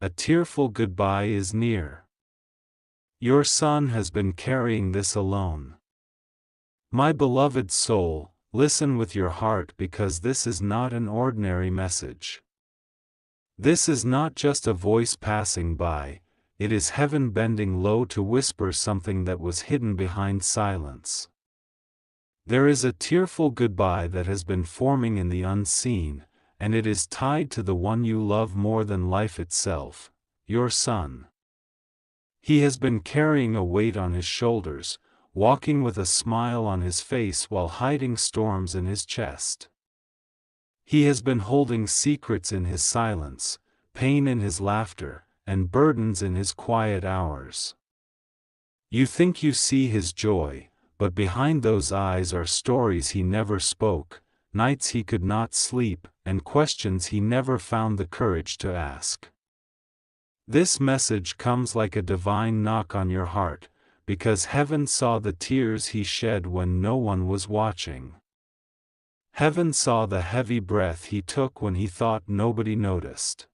a tearful goodbye is near. Your son has been carrying this alone. My beloved soul, listen with your heart, because this is not an ordinary message. This is not just a voice passing by, it is heaven bending low to whisper something that was hidden behind silence. There is a tearful goodbye that has been forming in the unseen, and it is tied to the one you love more than life itself, your son. He has been carrying a weight on his shoulders, walking with a smile on his face while hiding storms in his chest. He has been holding secrets in his silence, pain in his laughter, and burdens in his quiet hours. You think you see his joy, but behind those eyes are stories he never spoke, nights he could not sleep, and questions he never found the courage to ask. This message comes like a divine knock on your heart, because heaven saw the tears he shed when no one was watching. Heaven saw the heavy breath he took when he thought nobody noticed.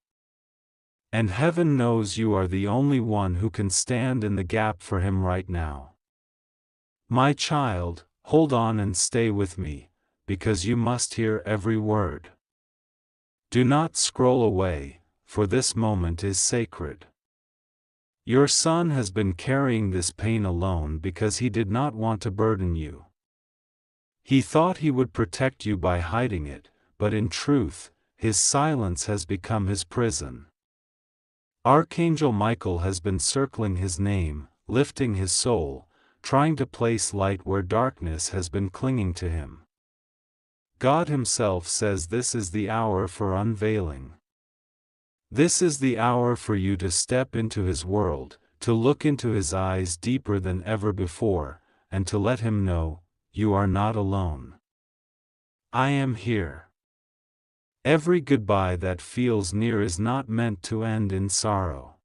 And heaven knows you are the only one who can stand in the gap for him right now. My child, hold on and stay with me, because you must hear every word. Do not scroll away, for this moment is sacred. Your son has been carrying this pain alone because he did not want to burden you. He thought he would protect you by hiding it, but in truth, his silence has become his prison. Archangel Michael has been circling his name, lifting his soul, trying to place light where darkness has been clinging to him. God himself says this is the hour for unveiling. This is the hour for you to step into his world, to look into his eyes deeper than ever before, and to let him know, you are not alone. I am here. Every goodbye that feels near is not meant to end in sorrow.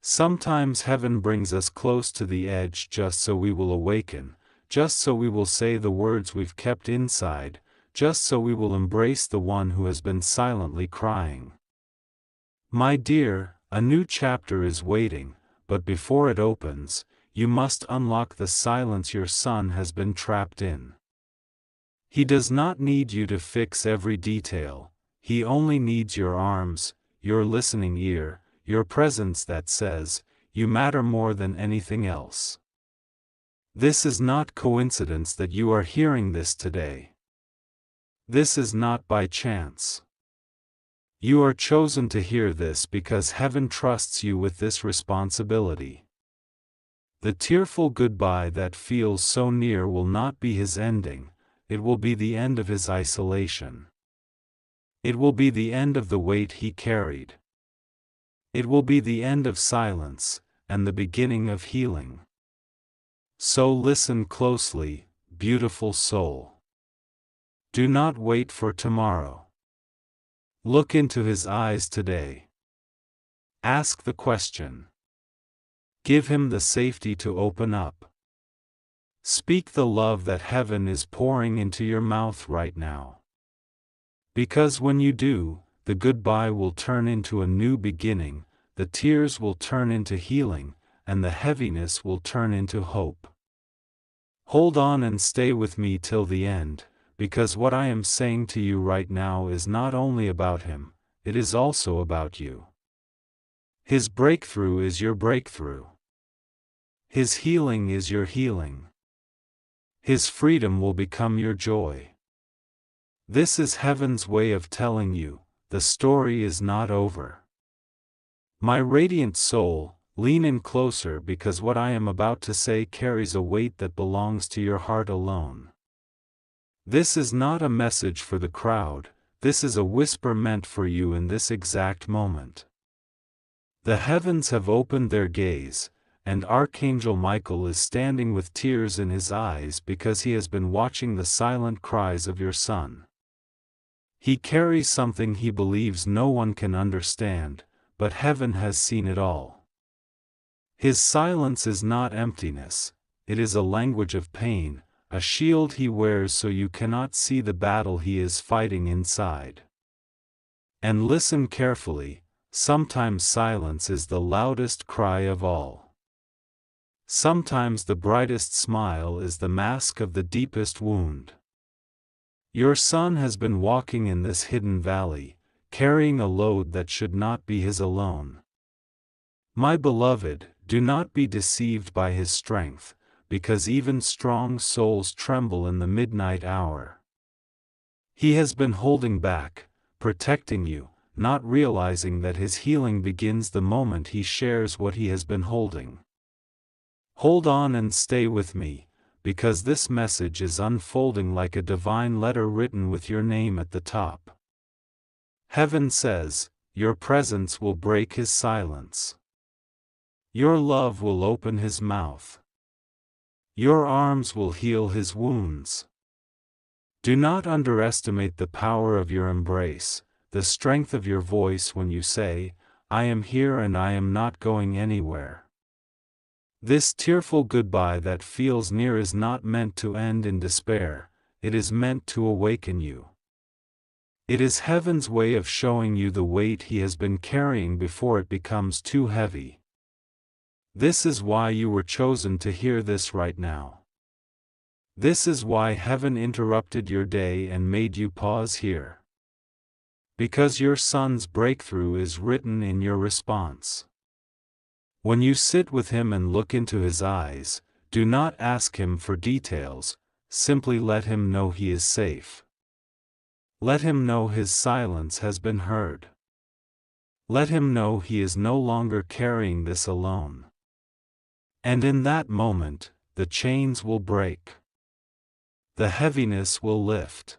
Sometimes heaven brings us close to the edge just so we will awaken, just so we will say the words we've kept inside, just so we will embrace the one who has been silently crying. My dear, a new chapter is waiting, but before it opens, you must unlock the silence your son has been trapped in. He does not need you to fix every detail, he only needs your arms, your listening ear, your presence that says, you matter more than anything else. This is not coincidence that you are hearing this today. This is not by chance. You are chosen to hear this because heaven trusts you with this responsibility. The tearful goodbye that feels so near will not be his ending, it will be the end of his isolation. It will be the end of the weight he carried. It will be the end of silence, and the beginning of healing. So listen closely, beautiful soul. Do not wait for tomorrow. Look into his eyes today. Ask the question. Give him the safety to open up. Speak the love that heaven is pouring into your mouth right now. Because when you do, the goodbye will turn into a new beginning, the tears will turn into healing, and the heaviness will turn into hope. Hold on and stay with me till the end, because what I am saying to you right now is not only about him, it is also about you. His breakthrough is your breakthrough. His healing is your healing. His freedom will become your joy. This is heaven's way of telling you, the story is not over. My radiant soul, lean in closer because what I am about to say carries a weight that belongs to your heart alone. This is not a message for the crowd, this is a whisper meant for you in this exact moment. The heavens have opened their gaze, and Archangel Michael is standing with tears in his eyes because he has been watching the silent cries of your son. He carries something he believes no one can understand, but heaven has seen it all. His silence is not emptiness, it is a language of pain, a shield he wears so you cannot see the battle he is fighting inside. And listen carefully, sometimes silence is the loudest cry of all. Sometimes the brightest smile is the mask of the deepest wound. Your son has been walking in this hidden valley, carrying a load that should not be his alone. My beloved, do not be deceived by his strength, because even strong souls tremble in the midnight hour. He has been holding back, protecting you, not realizing that his healing begins the moment he shares what he has been holding. Hold on and stay with me, because this message is unfolding like a divine letter written with your name at the top. Heaven says, your presence will break his silence. Your love will open his mouth. Your arms will heal his wounds. Do not underestimate the power of your embrace, the strength of your voice when you say, I am here and I am not going anywhere. This tearful goodbye that feels near is not meant to end in despair, it is meant to awaken you. It is heaven's way of showing you the weight he has been carrying before it becomes too heavy. This is why you were chosen to hear this right now. This is why heaven interrupted your day and made you pause here. Because your son's breakthrough is written in your response. When you sit with him and look into his eyes, do not ask him for details, simply let him know he is safe. Let him know his silence has been heard. Let him know he is no longer carrying this alone. And in that moment, the chains will break. The heaviness will lift.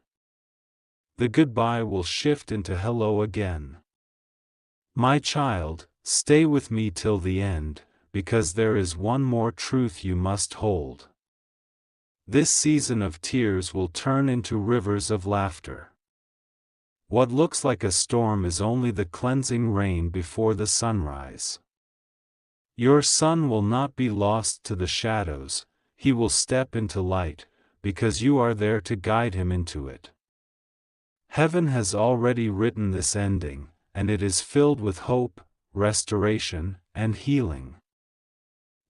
The goodbye will shift into hello again. My child, stay with me till the end, because there is one more truth you must hold. This season of tears will turn into rivers of laughter. What looks like a storm is only the cleansing rain before the sunrise. Your son will not be lost to the shadows, he will step into light, because you are there to guide him into it. Heaven has already written this ending, and it is filled with hope, restoration, and healing.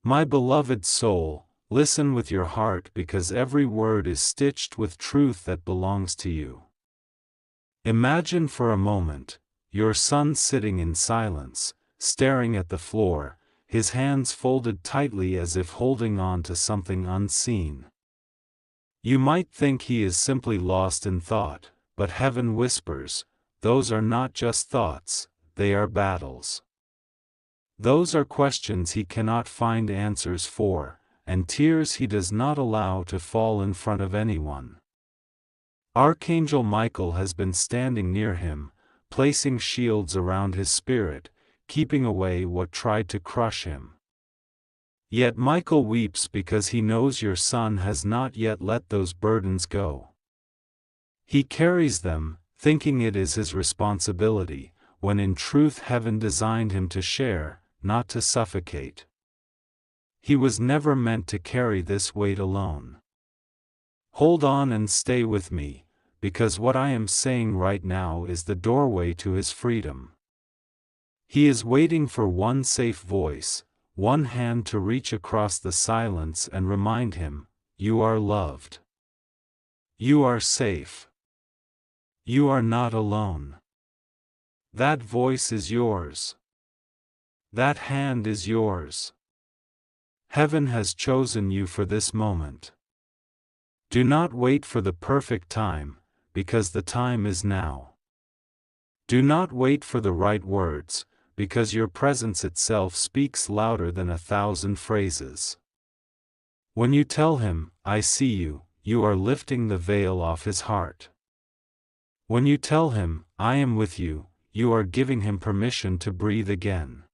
My beloved soul, listen with your heart because every word is stitched with truth that belongs to you. Imagine for a moment, your son sitting in silence, staring at the floor, his hands folded tightly as if holding on to something unseen. You might think he is simply lost in thought, but heaven whispers, those are not just thoughts, they are battles. Those are questions he cannot find answers for, and tears he does not allow to fall in front of anyone. Archangel Michael has been standing near him, placing shields around his spirit, keeping away what tried to crush him. Yet Michael weeps because he knows your son has not yet let those burdens go. He carries them, thinking it is his responsibility, when in truth heaven designed him to share, not to suffocate. He was never meant to carry this weight alone. Hold on and stay with me, because what I am saying right now is the doorway to his freedom. He is waiting for one safe voice, one hand to reach across the silence and remind him, you are loved. You are safe. You are not alone. That voice is yours. That hand is yours. Heaven has chosen you for this moment. Do not wait for the perfect time, because the time is now. Do not wait for the right words, because your presence itself speaks louder than 1,000 phrases. When you tell him, I see you, you are lifting the veil off his heart. When you tell him, I am with you, you are giving him permission to breathe again.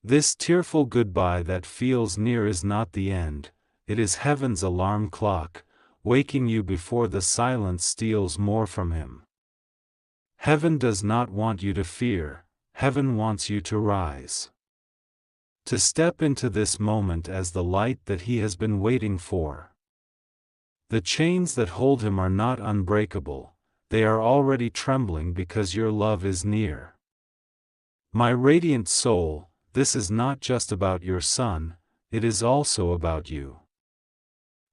This tearful goodbye that feels near is not the end, it is heaven's alarm clock, waking you before the silence steals more from him. Heaven does not want you to fear, heaven wants you to rise. To step into this moment as the light that he has been waiting for. The chains that hold him are not unbreakable, they are already trembling because your love is near. My radiant soul, this is not just about your son, it is also about you.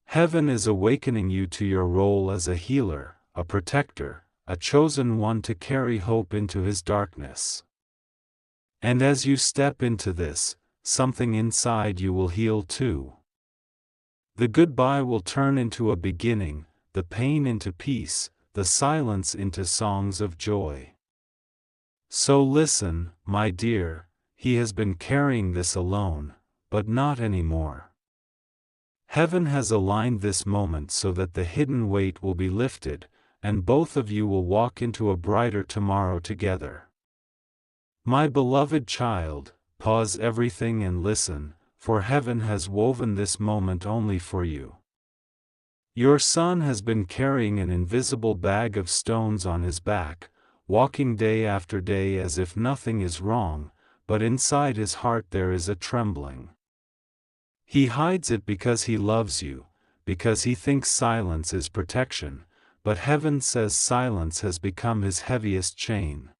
Heaven is awakening you to your role as a healer, a protector, a chosen one to carry hope into his darkness. And as you step into this, something inside you will heal too. The goodbye will turn into a beginning, the pain into peace, the silence into songs of joy. So listen, my dear, he has been carrying this alone, but not anymore. Heaven has aligned this moment so that the hidden weight will be lifted, and both of you will walk into a brighter tomorrow together. My beloved child, pause everything and listen, for heaven has woven this moment only for you. Your son has been carrying an invisible bag of stones on his back, walking day after day as if nothing is wrong, but inside his heart there is a trembling. He hides it because he loves you, because he thinks silence is protection, but heaven says silence has become his heaviest chain.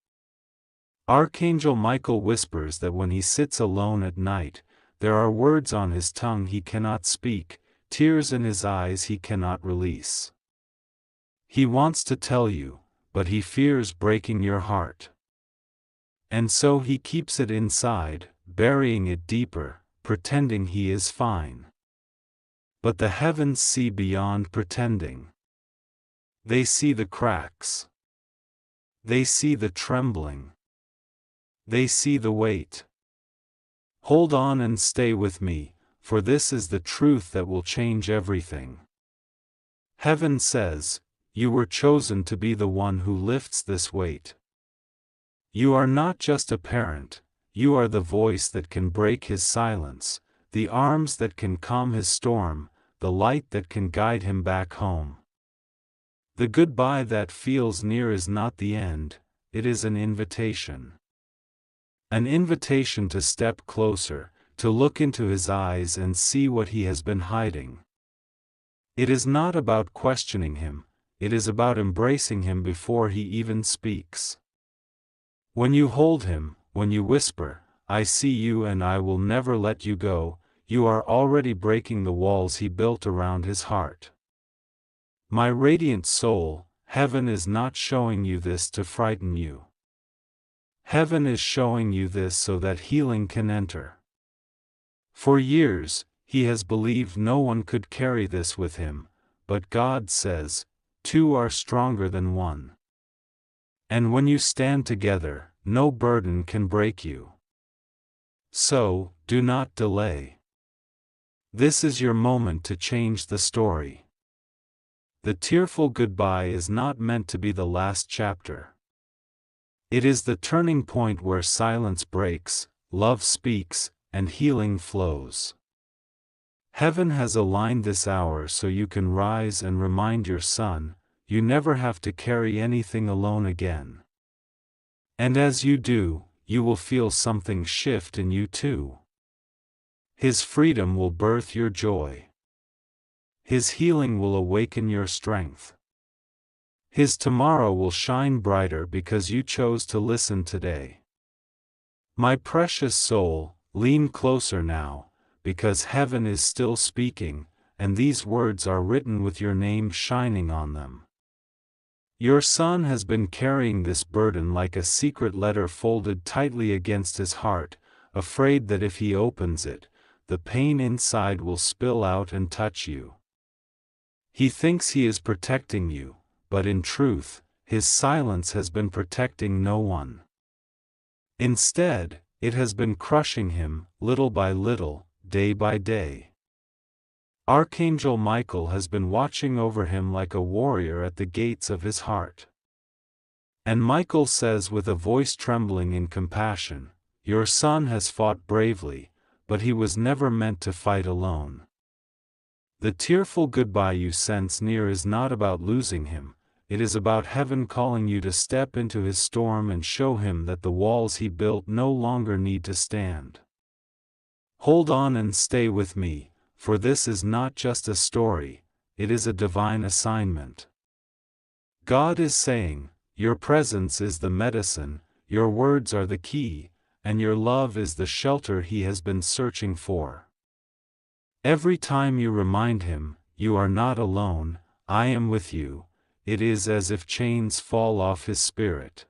Archangel Michael whispers that when he sits alone at night, there are words on his tongue he cannot speak, tears in his eyes he cannot release. He wants to tell you, but he fears breaking your heart. And so he keeps it inside, burying it deeper, pretending he is fine. But the heavens see beyond pretending. They see the cracks. They see the trembling. They see the weight. Hold on and stay with me, for this is the truth that will change everything. Heaven says, you were chosen to be the one who lifts this weight. You are not just a parent, you are the voice that can break his silence, the arms that can calm his storm, the light that can guide him back home. The goodbye that feels near is not the end, it is an invitation. An invitation to step closer, to look into his eyes and see what he has been hiding. It is not about questioning him, it is about embracing him before he even speaks. When you hold him, when you whisper, I see you and I will never let you go, you are already breaking the walls he built around his heart. My radiant soul, heaven is not showing you this to frighten you. Heaven is showing you this so that healing can enter. For years, he has believed no one could carry this with him, but God says, two are stronger than one. And when you stand together, no burden can break you. So, do not delay. This is your moment to change the story. The tearful goodbye is not meant to be the last chapter. It is the turning point where silence breaks, love speaks, and healing flows. Heaven has aligned this hour so you can rise and remind your son, you never have to carry anything alone again. And as you do, you will feel something shift in you too. His freedom will birth your joy. His healing will awaken your strength. His tomorrow will shine brighter because you chose to listen today. My precious soul, lean closer now, because heaven is still speaking, and these words are written with your name shining on them. Your son has been carrying this burden like a secret letter folded tightly against his heart, afraid that if he opens it, the pain inside will spill out and touch you. He thinks he is protecting you, but in truth, his silence has been protecting no one. Instead, it has been crushing him, little by little, day by day. Archangel Michael has been watching over him like a warrior at the gates of his heart. And Michael says with a voice trembling in compassion, your son has fought bravely, but he was never meant to fight alone. The tearful goodbye you sense near is not about losing him, it is about heaven calling you to step into his storm and show him that the walls he built no longer need to stand. Hold on and stay with me, for this is not just a story, it is a divine assignment. God is saying, your presence is the medicine, your words are the key, and your love is the shelter he has been searching for. Every time you remind him, "You are not alone, I am with you," it is as if chains fall off his spirit.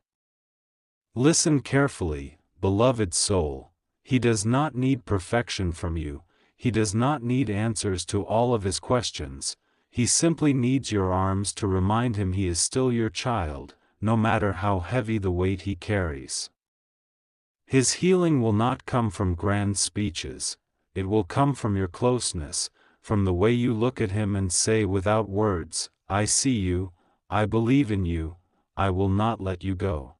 Listen carefully, beloved soul. He does not need perfection from you, he does not need answers to all of his questions, he simply needs your arms to remind him he is still your child, no matter how heavy the weight he carries. His healing will not come from grand speeches, it will come from your closeness, from the way you look at him and say without words, "I see you, I believe in you, I will not let you go."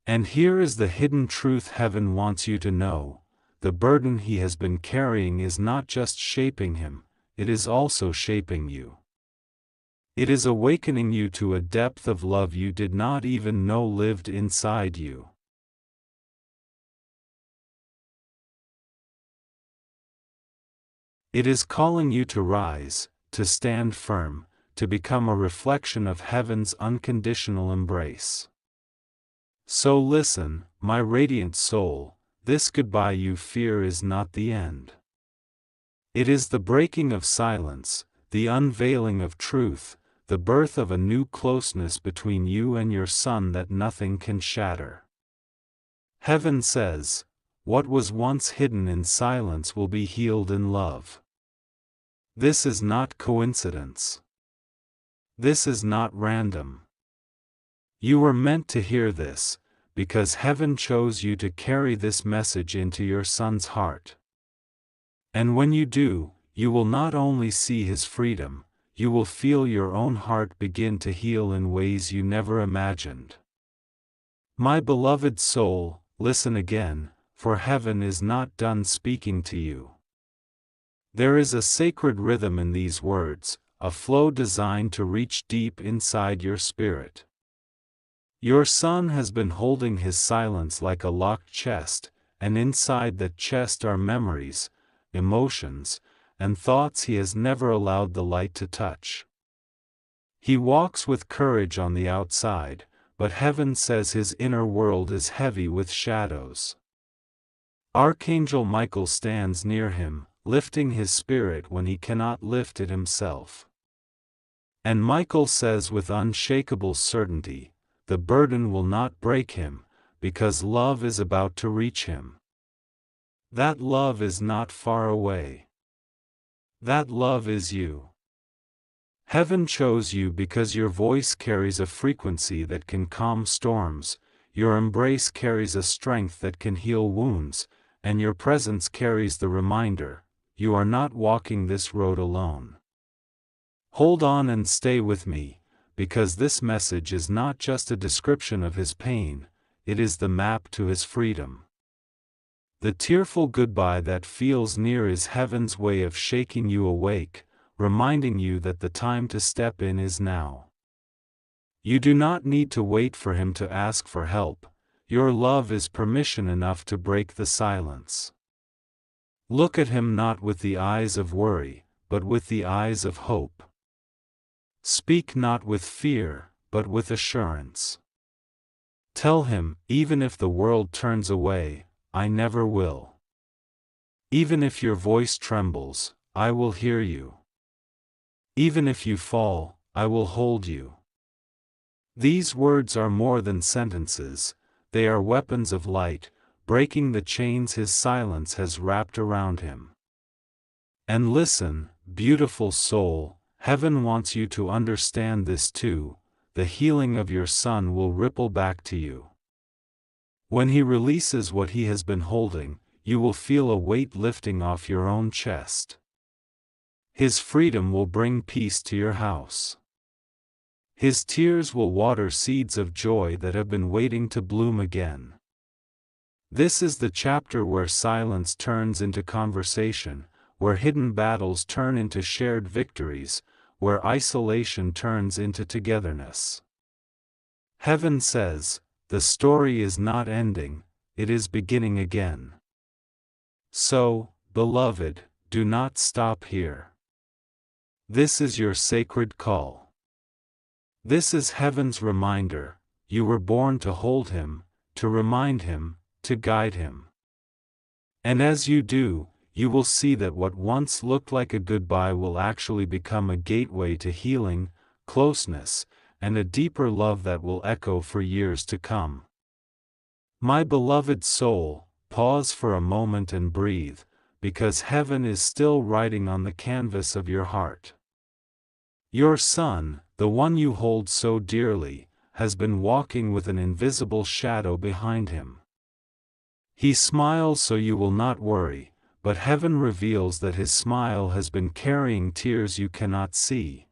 And here is the hidden truth heaven wants you to know: the burden he has been carrying is not just shaping him, it is also shaping you. It is awakening you to a depth of love you did not even know lived inside you. It is calling you to rise, to stand firm, to become a reflection of heaven's unconditional embrace. So listen, my radiant soul, this goodbye you fear is not the end. It is the breaking of silence, the unveiling of truth, the birth of a new closeness between you and your son that nothing can shatter. Heaven says, what was once hidden in silence will be healed in love. This is not coincidence. This is not random. You were meant to hear this, because heaven chose you to carry this message into your son's heart. And when you do, you will not only see his freedom, you will feel your own heart begin to heal in ways you never imagined. My beloved soul, listen again, for heaven is not done speaking to you. There is a sacred rhythm in these words, a flow designed to reach deep inside your spirit. Your son has been holding his silence like a locked chest, and inside that chest are memories, emotions, and thoughts he has never allowed the light to touch. He walks with courage on the outside, but heaven says his inner world is heavy with shadows. Archangel Michael stands near him, lifting his spirit when he cannot lift it himself. And Michael says with unshakable certainty, the burden will not break him, because love is about to reach him. That love is not far away. That love is you. Heaven chose you because your voice carries a frequency that can calm storms, your embrace carries a strength that can heal wounds, and your presence carries the reminder, you are not walking this road alone. Hold on and stay with me, because this message is not just a description of his pain, it is the map to his freedom. The tearful goodbye that feels near is heaven's way of shaking you awake, reminding you that the time to step in is now. You do not need to wait for him to ask for help, your love is permission enough to break the silence. Look at him not with the eyes of worry, but with the eyes of hope. Speak not with fear, but with assurance. Tell him, even if the world turns away, I never will. Even if your voice trembles, I will hear you. Even if you fall, I will hold you. These words are more than sentences, they are weapons of light, breaking the chains his silence has wrapped around him. And listen, beautiful soul, heaven wants you to understand this too, the healing of your son will ripple back to you. When he releases what he has been holding, you will feel a weight lifting off your own chest. His freedom will bring peace to your house. His tears will water seeds of joy that have been waiting to bloom again. This is the chapter where silence turns into conversation, where hidden battles turn into shared victories, where isolation turns into togetherness. Heaven says, the story is not ending, it is beginning again. So, beloved, do not stop here. This is your sacred call. This is heaven's reminder, you were born to hold him, to remind him, to guide him. And as you do, you will see that what once looked like a goodbye will actually become a gateway to healing, closeness, and a deeper love that will echo for years to come. My beloved soul, pause for a moment and breathe, because heaven is still writing on the canvas of your heart. Your son, the one you hold so dearly, has been walking with an invisible shadow behind him. He smiles so you will not worry, but heaven reveals that his smile has been carrying tears you cannot see.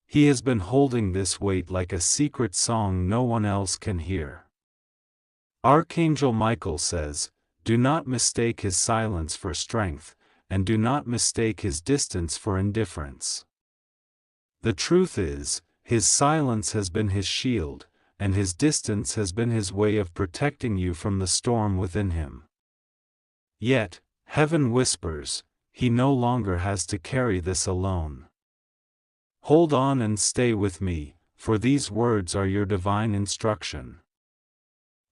He has been holding this weight like a secret song no one else can hear. Archangel Michael says, "Do not mistake his silence for strength, and do not mistake his distance for indifference." The truth is, his silence has been his shield, and his distance has been his way of protecting you from the storm within him. Yet, heaven whispers, he no longer has to carry this alone. Hold on and stay with me, for these words are your divine instruction.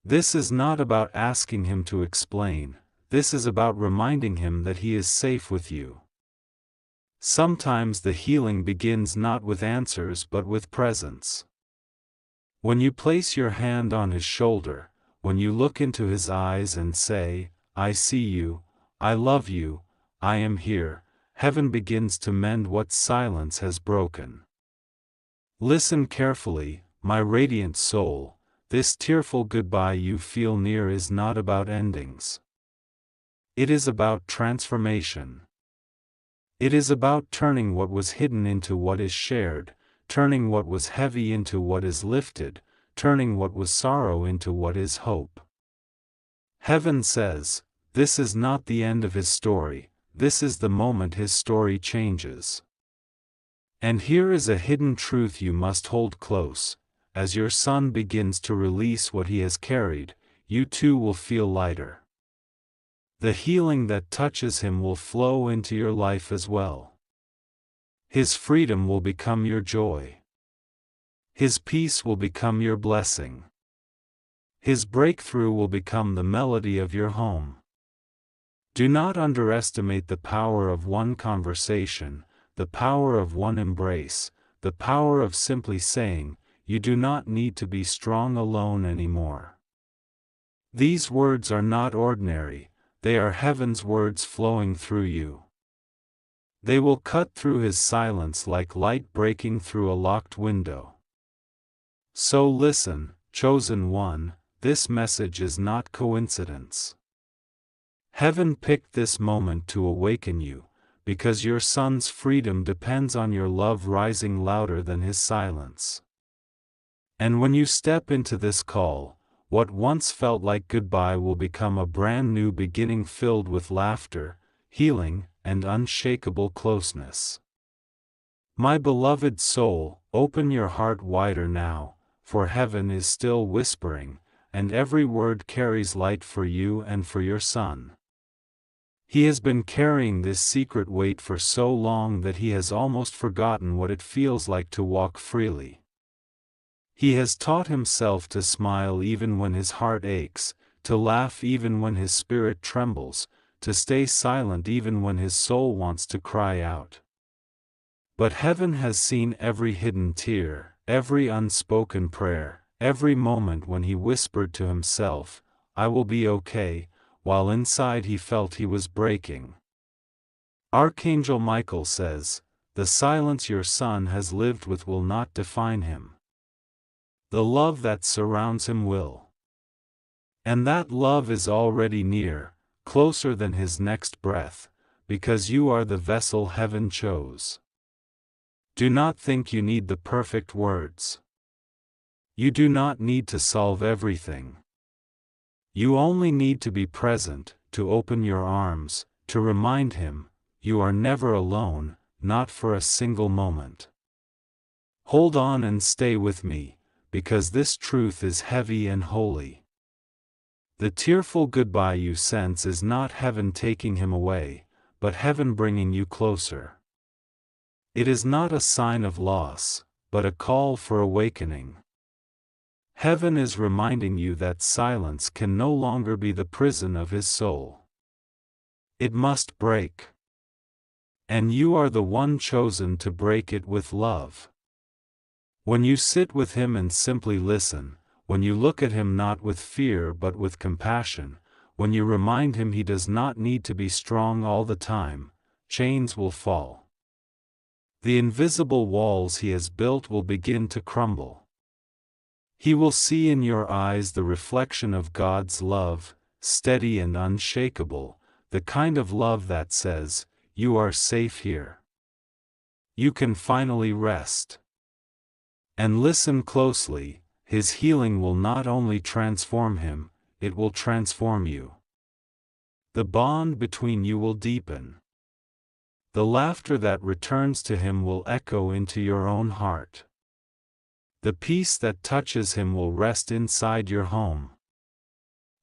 This is not about asking him to explain, this is about reminding him that he is safe with you. Sometimes the healing begins not with answers but with presence. When you place your hand on his shoulder, when you look into his eyes and say, "I see you, I love you, I am here," heaven begins to mend what silence has broken. Listen carefully, my radiant soul. This tearful goodbye you feel near is not about endings. It is about transformation. It is about turning what was hidden into what is shared, turning what was heavy into what is lifted, turning what was sorrow into what is hope. Heaven says, this is not the end of his story, this is the moment his story changes. And here is a hidden truth you must hold close. As your son begins to release what he has carried, you too will feel lighter. The healing that touches him will flow into your life as well. His freedom will become your joy. His peace will become your blessing. His breakthrough will become the melody of your home. Do not underestimate the power of one conversation, the power of one embrace, the power of simply saying, "You do not need to be strong alone anymore." These words are not ordinary, they are heaven's words flowing through you. They will cut through his silence like light breaking through a locked window. So listen, chosen one, this message is not coincidence. Heaven picked this moment to awaken you, because your son's freedom depends on your love rising louder than his silence. And when you step into this call, what once felt like goodbye will become a brand new beginning filled with laughter, healing, and unshakable closeness. My beloved soul, open your heart wider now, for heaven is still whispering, and every word carries light for you and for your son. He has been carrying this secret weight for so long that he has almost forgotten what it feels like to walk freely. He has taught himself to smile even when his heart aches, to laugh even when his spirit trembles, to stay silent even when his soul wants to cry out. But heaven has seen every hidden tear, every unspoken prayer, every moment when he whispered to himself, "I will be okay," while inside he felt he was breaking. Archangel Michael says, "The silence your son has lived with will not define him. The love that surrounds him will. And that love is already near, closer than his next breath, because you are the vessel heaven chose." Do not think you need the perfect words. You do not need to solve everything. You only need to be present, to open your arms, to remind him, you are never alone, not for a single moment. Hold on and stay with me, because this truth is heavy and holy. The tearful goodbye you sense is not heaven taking him away, but heaven bringing you closer. It is not a sign of loss, but a call for awakening. Heaven is reminding you that silence can no longer be the prison of his soul. It must break. And you are the one chosen to break it with love. When you sit with him and simply listen, when you look at him not with fear but with compassion, when you remind him he does not need to be strong all the time, chains will fall. The invisible walls he has built will begin to crumble. He will see in your eyes the reflection of God's love, steady and unshakable, the kind of love that says, "You are safe here. You can finally rest." And listen closely, his healing will not only transform him, it will transform you. The bond between you will deepen. The laughter that returns to him will echo into your own heart. The peace that touches him will rest inside your home.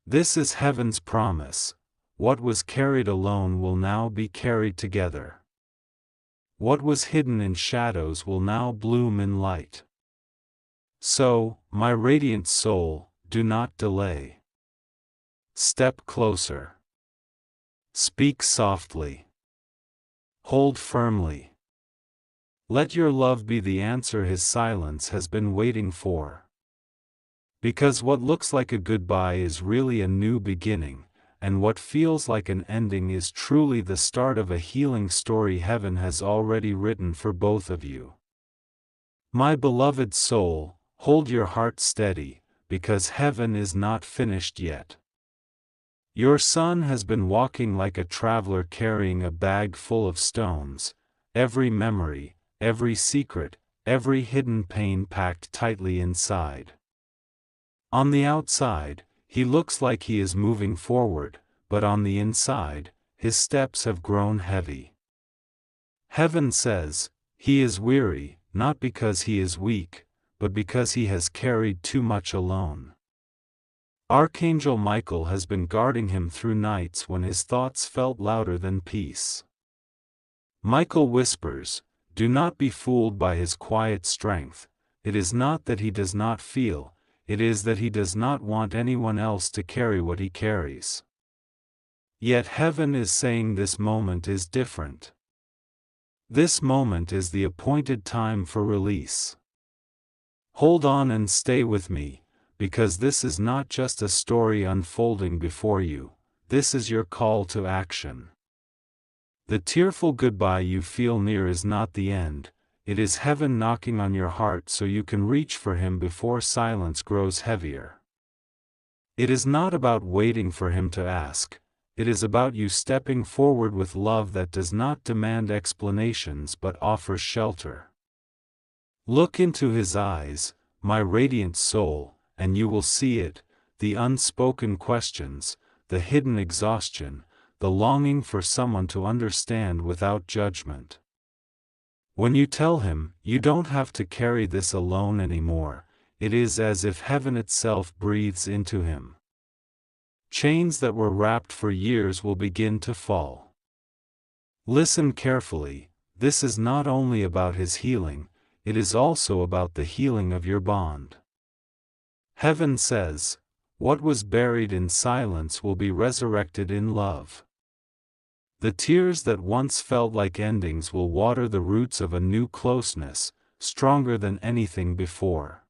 This is heaven's promise. What was carried alone will now be carried together. What was hidden in shadows will now bloom in light. So, my radiant soul, do not delay. Step closer. Speak softly. Hold firmly. Let your love be the answer his silence has been waiting for. Because what looks like a goodbye is really a new beginning, and what feels like an ending is truly the start of a healing story heaven has already written for both of you. My beloved soul, hold your heart steady, because heaven is not finished yet. Your son has been walking like a traveler carrying a bag full of stones, every memory, every secret, every hidden pain packed tightly inside. On the outside, he looks like he is moving forward, but on the inside, his steps have grown heavy. Heaven says, he is weary, not because he is weak, but because he has carried too much alone. Archangel Michael has been guarding him through nights when his thoughts felt louder than peace. Michael whispers, "Do not be fooled by his quiet strength. It is not that he does not feel, it is that he does not want anyone else to carry what he carries." Yet heaven is saying this moment is different. This moment is the appointed time for release. Hold on and stay with me, because this is not just a story unfolding before you, this is your call to action. The tearful goodbye you feel near is not the end, it is heaven knocking on your heart so you can reach for him before silence grows heavier. It is not about waiting for him to ask, it is about you stepping forward with love that does not demand explanations but offers shelter. Look into his eyes, my radiant soul, and you will see it, the unspoken questions, the hidden exhaustion, the longing for someone to understand without judgment. When you tell him, you don't have to carry this alone anymore, it is as if heaven itself breathes into him. Chains that were wrapped for years will begin to fall. Listen carefully, this is not only about his healing, it is also about the healing of your bond. Heaven says, what was buried in silence will be resurrected in love. The tears that once felt like endings will water the roots of a new closeness, stronger than anything before.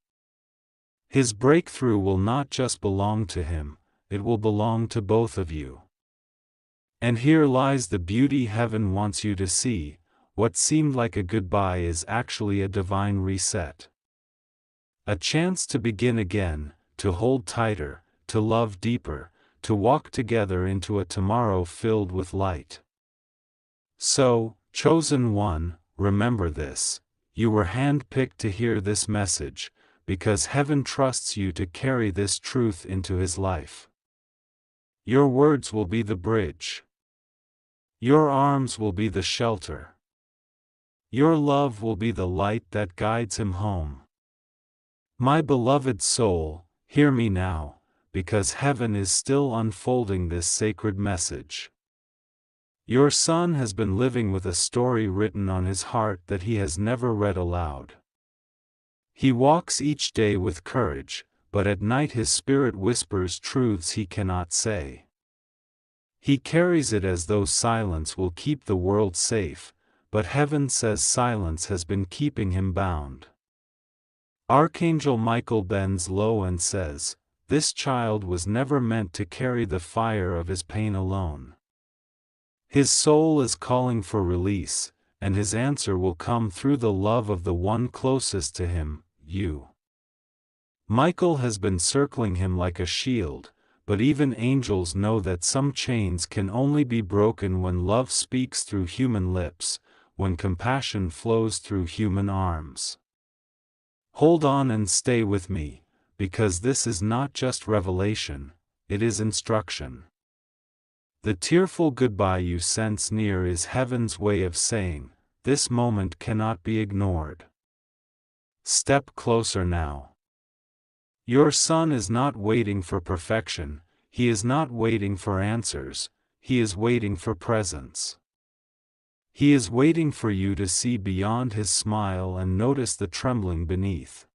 His breakthrough will not just belong to him, it will belong to both of you. And here lies the beauty heaven wants you to see, what seemed like a goodbye is actually a divine reset. A chance to begin again, to hold tighter, to love deeper, to walk together into a tomorrow filled with light. So, chosen one, remember this, you were handpicked to hear this message, because heaven trusts you to carry this truth into his life. Your words will be the bridge. Your arms will be the shelter. Your love will be the light that guides him home. My beloved soul, hear me now, because heaven is still unfolding this sacred message. Your son has been living with a story written on his heart that he has never read aloud. He walks each day with courage, but at night his spirit whispers truths he cannot say. He carries it as though silence will keep the world safe, but heaven says silence has been keeping him bound. Archangel Michael bends low and says, "This child was never meant to carry the fire of his pain alone. His soul is calling for release, and his answer will come through the love of the one closest to him, you." Michael has been circling him like a shield, but even angels know that some chains can only be broken when love speaks through human lips, when compassion flows through human arms. Hold on and stay with me, because this is not just revelation, it is instruction. The tearful goodbye you sense near is heaven's way of saying, this moment cannot be ignored. Step closer now. Your son is not waiting for perfection, he is not waiting for answers, he is waiting for presence. He is waiting for you to see beyond his smile and notice the trembling beneath.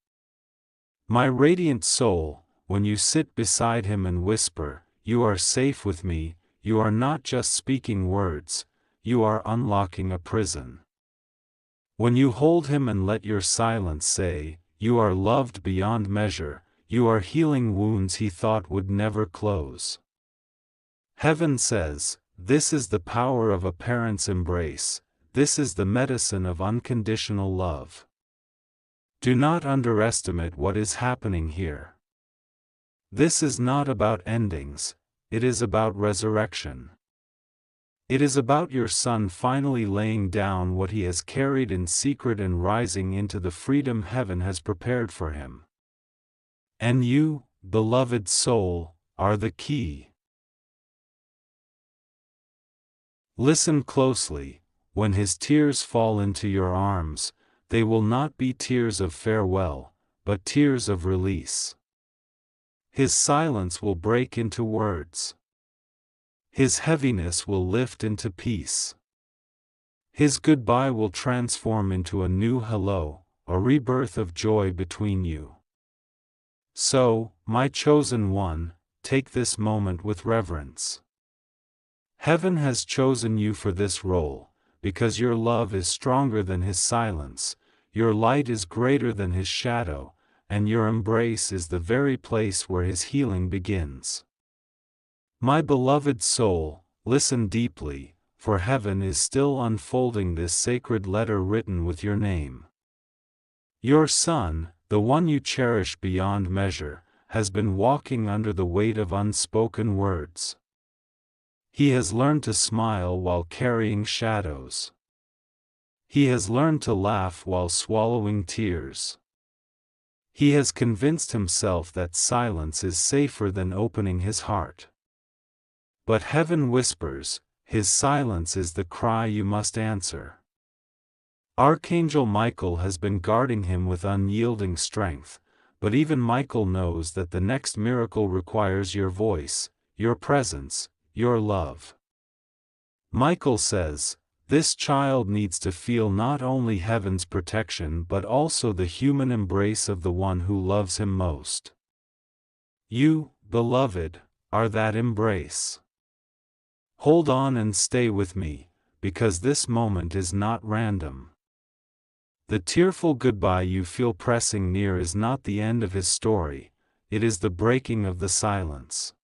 My radiant soul, when you sit beside him and whisper, "You are safe with me," you are not just speaking words, you are unlocking a prison. When you hold him and let your silence say, "You are loved beyond measure," you are healing wounds he thought would never close. Heaven says, this is the power of a parent's embrace, this is the medicine of unconditional love. Do not underestimate what is happening here. This is not about endings, it is about resurrection. It is about your son finally laying down what he has carried in secret and rising into the freedom heaven has prepared for him. And you, beloved soul, are the key. Listen closely, when his tears fall into your arms, they will not be tears of farewell, but tears of release. His silence will break into words. His heaviness will lift into peace. His goodbye will transform into a new hello, a rebirth of joy between you. So, my chosen one, take this moment with reverence. Heaven has chosen you for this role, because your love is stronger than his silence, your light is greater than his shadow, and your embrace is the very place where his healing begins. My beloved soul, listen deeply, for heaven is still unfolding this sacred letter written with your name. Your son, the one you cherish beyond measure, has been walking under the weight of unspoken words. He has learned to smile while carrying shadows. He has learned to laugh while swallowing tears. He has convinced himself that silence is safer than opening his heart. But heaven whispers, his silence is the cry you must answer. Archangel Michael has been guarding him with unyielding strength, but even Michael knows that the next miracle requires your voice, your presence, your love. Michael says, this child needs to feel not only heaven's protection but also the human embrace of the one who loves him most. You, beloved, are that embrace. Hold on and stay with me, because this moment is not random. The tearful goodbye you feel pressing near is not the end of his story, it is the breaking of the silence.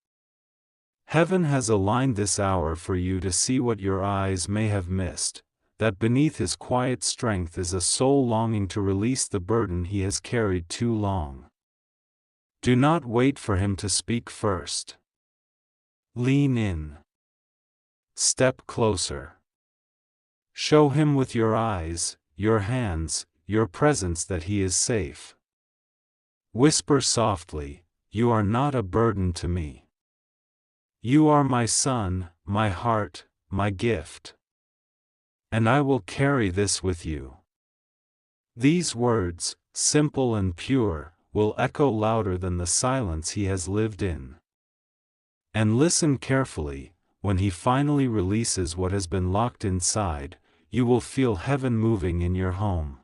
Heaven has aligned this hour for you to see what your eyes may have missed, that beneath his quiet strength is a soul longing to release the burden he has carried too long. Do not wait for him to speak first. Lean in. Step closer. Show him with your eyes, your hands, your presence that he is safe. Whisper softly, "You are not a burden to me. You are my son, my heart, my gift. And I will carry this with you." These words, simple and pure, will echo louder than the silence he has lived in. And listen carefully, when he finally releases what has been locked inside, you will feel heaven moving in your home.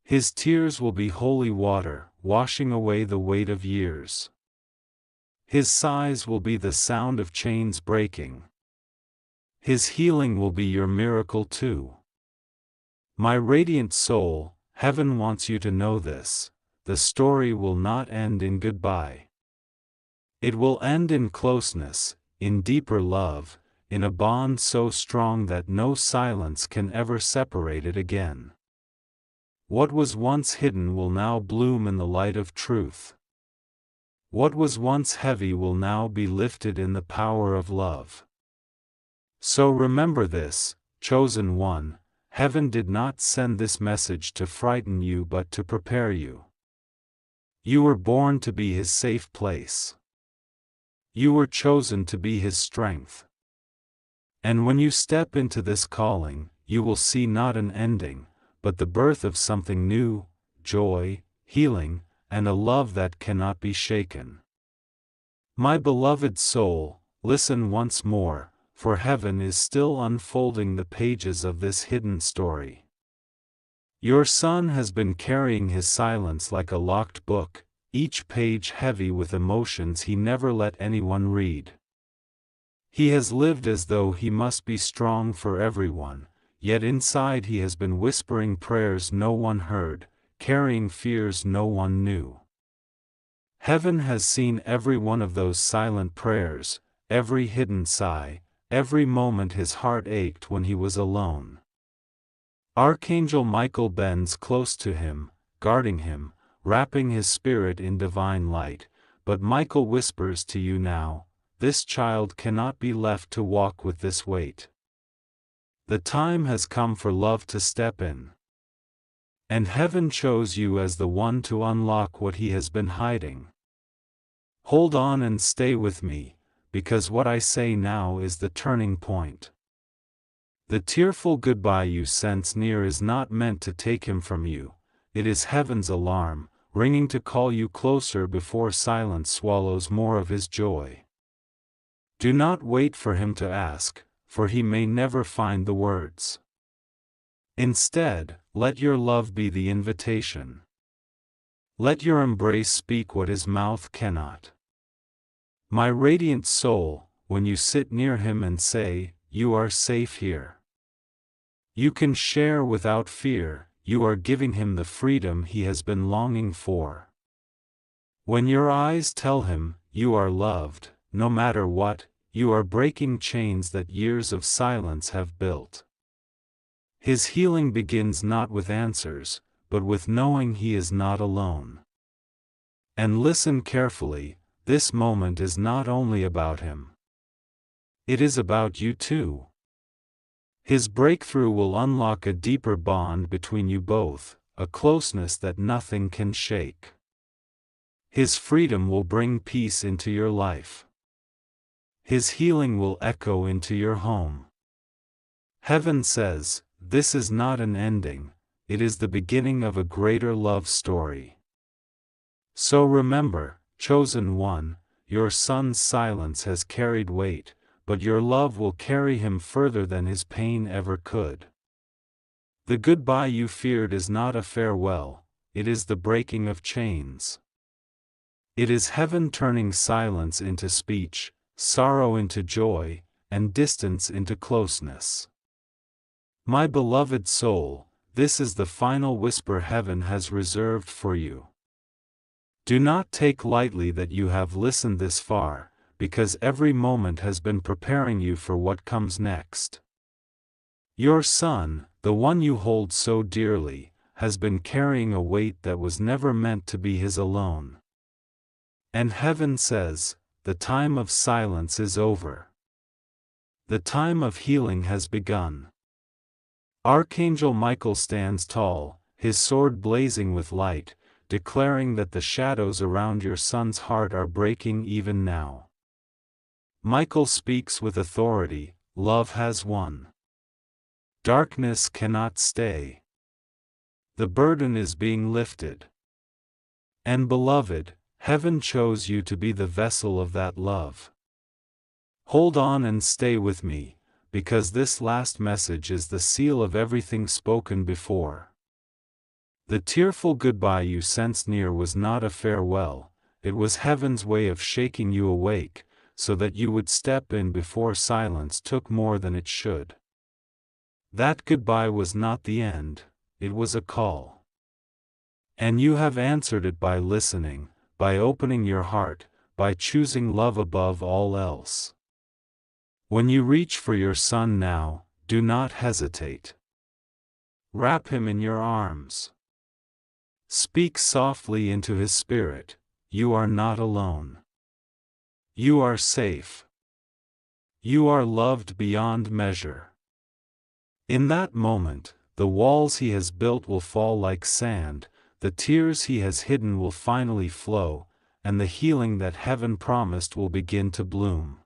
His tears will be holy water, washing away the weight of years. His sighs will be the sound of chains breaking. His healing will be your miracle too. My radiant soul, heaven wants you to know this: the story will not end in goodbye. It will end in closeness, in deeper love, in a bond so strong that no silence can ever separate it again. What was once hidden will now bloom in the light of truth. What was once heavy will now be lifted in the power of love. So remember this, chosen one: heaven did not send this message to frighten you but to prepare you. You were born to be His safe place. You were chosen to be His strength. And when you step into this calling, you will see not an ending, but the birth of something new: joy, healing, and a love that cannot be shaken. My beloved soul, listen once more, for heaven is still unfolding the pages of this hidden story. Your son has been carrying his silence like a locked book, each page heavy with emotions he never let anyone read. He has lived as though he must be strong for everyone, yet inside he has been whispering prayers no one heard, carrying fears no one knew. Heaven has seen every one of those silent prayers, every hidden sigh, every moment his heart ached when he was alone. Archangel Michael bends close to him, guarding him, wrapping his spirit in divine light, but Michael whispers to you now: this child cannot be left to walk with this weight. The time has come for love to step in. And heaven chose you as the one to unlock what he has been hiding. Hold on and stay with me, because what I say now is the turning point. The tearful goodbye you sense near is not meant to take him from you, it is heaven's alarm, ringing to call you closer before silence swallows more of his joy. Do not wait for him to ask, for he may never find the words. Instead, let your love be the invitation. Let your embrace speak what his mouth cannot. My radiant soul, when you sit near him and say, "You are safe here. You can share without fear," you are giving him the freedom he has been longing for. When your eyes tell him, "You are loved," no matter what, you are breaking chains that years of silence have built. His healing begins not with answers, but with knowing he is not alone. And listen carefully, this moment is not only about him. It is about you too. His breakthrough will unlock a deeper bond between you both, a closeness that nothing can shake. His freedom will bring peace into your life. His healing will echo into your home. Heaven says, this is not an ending, it is the beginning of a greater love story. So remember, chosen one, your son's silence has carried weight, but your love will carry him further than his pain ever could. The goodbye you feared is not a farewell, it is the breaking of chains. It is heaven turning silence into speech, sorrow into joy, and distance into closeness. My beloved soul, this is the final whisper heaven has reserved for you. Do not take lightly that you have listened this far, because every moment has been preparing you for what comes next. Your son, the one you hold so dearly, has been carrying a weight that was never meant to be his alone. And heaven says, the time of silence is over. The time of healing has begun. Archangel Michael stands tall, his sword blazing with light, declaring that the shadows around your son's heart are breaking even now. Michael speaks with authority, love has won. Darkness cannot stay. The burden is being lifted. And beloved, heaven chose you to be the vessel of that love. Hold on and stay with me, because this last message is the seal of everything spoken before. The tearful goodbye you sensed near was not a farewell, it was heaven's way of shaking you awake, so that you would step in before silence took more than it should. That goodbye was not the end, it was a call. And you have answered it by listening, by opening your heart, by choosing love above all else. When you reach for your son now, do not hesitate. Wrap him in your arms. Speak softly into his spirit, you are not alone. You are safe. You are loved beyond measure. In that moment, the walls he has built will fall like sand, the tears he has hidden will finally flow, and the healing that heaven promised will begin to bloom.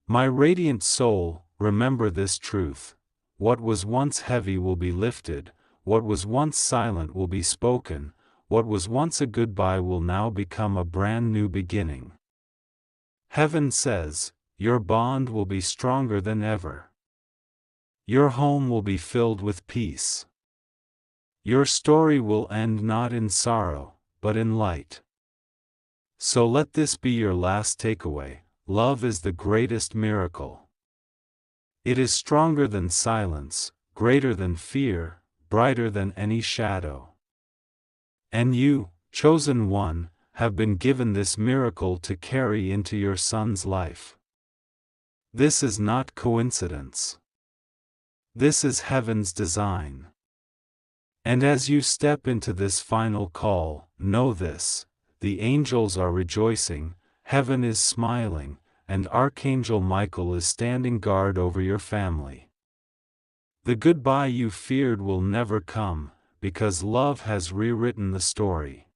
My radiant soul, remember this truth: what was once heavy will be lifted, what was once silent will be spoken, what was once a goodbye will now become a brand new beginning. Heaven says, your bond will be stronger than ever. Your home will be filled with peace. Your story will end not in sorrow, but in light. So let this be your last takeaway: love is the greatest miracle. It is stronger than silence, greater than fear, brighter than any shadow. And you, chosen one, have been given this miracle to carry into your son's life. This is not coincidence. This is heaven's design. And as you step into this final call, know this: the angels are rejoicing, heaven is smiling, and Archangel Michael is standing guard over your family. The goodbye you feared will never come, because love has rewritten the story.